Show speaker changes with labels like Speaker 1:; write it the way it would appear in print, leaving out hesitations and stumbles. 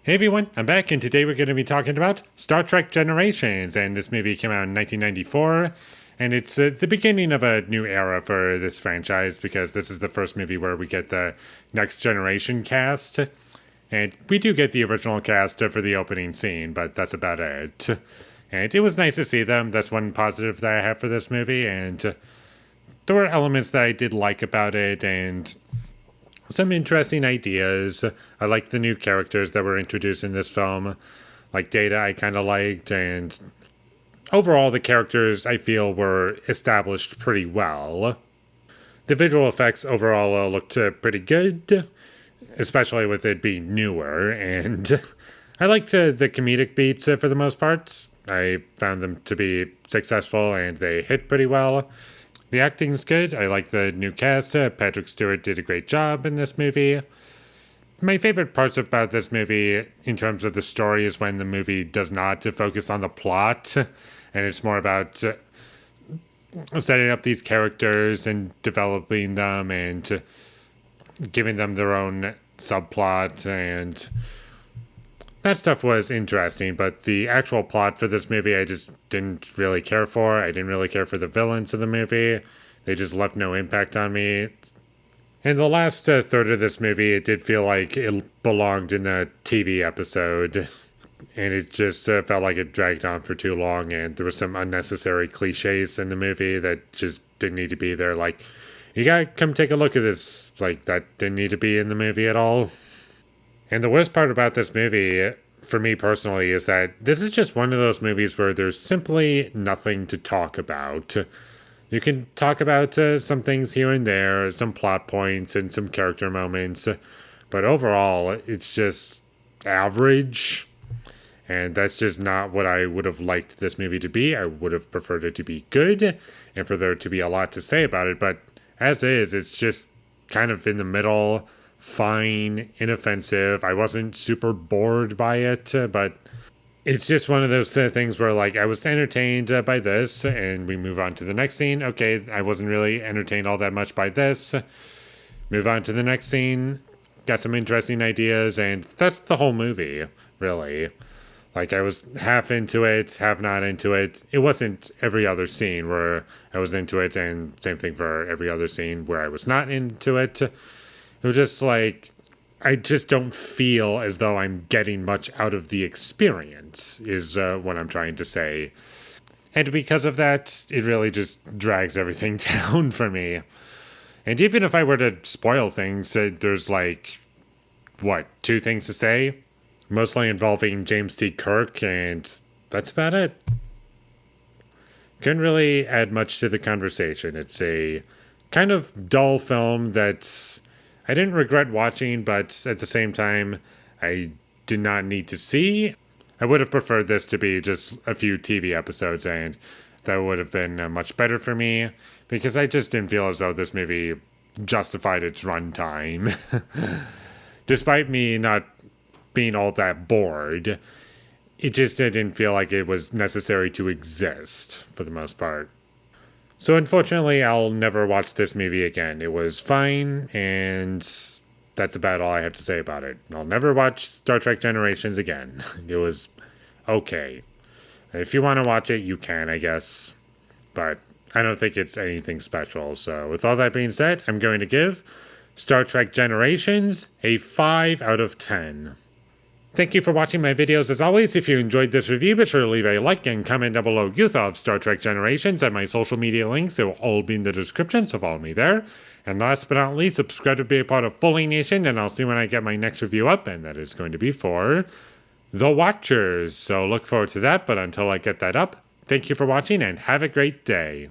Speaker 1: Hey everyone, I'm back, and today we're going to be talking about Star Trek Generations. And this movie came out in 1994, and it's the beginning of a new era for this franchise because this is the first movie where we get the Next Generation cast. And we do get the original cast for the opening scene, but that's about it. And it was nice to see them. That's one positive that I have for this movie, and there were elements that I did like about it, and some interesting ideas. I like the new characters that were introduced in this film. Like Data, I kind of liked, and overall, the characters I feel were established pretty well. The visual effects overall looked pretty good, especially with it being newer, and I liked the comedic beats for the most part. I found them to be successful, and they hit pretty well. The acting's good. I like the new cast. Patrick Stewart did a great job in this movie. My favorite parts about this movie, in terms of the story, is when the movie does not focus on the plot, and it's more about setting up these characters and developing them and giving them their own subplot, and that stuff was interesting, but the actual plot for this movie I just didn't really care for. I didn't really care for the villains of the movie. They just left no impact on me. In the last third of this movie, it did feel like it belonged in a TV episode, and it just felt like it dragged on for too long, and there were some unnecessary cliches in the movie that just didn't need to be there. Like, you gotta come take a look at this. Like, that didn't need to be in the movie at all. And the worst part about this movie, for me personally, is that this is just one of those movies where there's simply nothing to talk about. You can talk about some things here and there, some plot points and some character moments, but overall, it's just average. And that's just not what I would have liked this movie to be. I would have preferred it to be good and for there to be a lot to say about it, but as is, it's just kind of in the middle. Fine, inoffensive. I wasn't super bored by it, but it's just one of those things where, like, I was entertained by this, and we move on to the next scene. Okay, I wasn't really entertained all that much by this. Move on to the next scene. Got some interesting ideas, and that's the whole movie, really. Like, I was half into it, half not into it. It wasn't every other scene where I was into it, and same thing for every other scene where I was not into it. It was just like, I just don't feel as though I'm getting much out of the experience, is what I'm trying to say. And because of that, it really just drags everything down for me. And even if I were to spoil things, there's like, what, two things to say? Mostly involving James T. Kirk, and that's about it. Couldn't really add much to the conversation. It's a kind of dull film that I didn't regret watching, but at the same time, I did not need to see. I would have preferred this to be just a few TV episodes, and that would have been much better for me, because I just didn't feel as though this movie justified its runtime. Despite me not being all that bored, it just didn't feel like it was necessary to exist, for the most part. So unfortunately, I'll never watch this movie again. It was fine, and that's about all I have to say about it. I'll never watch Star Trek Generations again. It was okay. If you want to watch it, you can, I guess. But I don't think it's anything special. So with all that being said, I'm going to give Star Trek Generations a 5 out of 10. Thank you for watching my videos. As always, if you enjoyed this review, be sure to leave a like and comment down below your thoughts of Star Trek Generations, and my social media links. They will all be in the description, so follow me there. And last but not least, subscribe to be a part of Foley Nation, and I'll see when I get my next review up, and that is going to be for The Watchers. So look forward to that, but until I get that up, thank you for watching, and have a great day.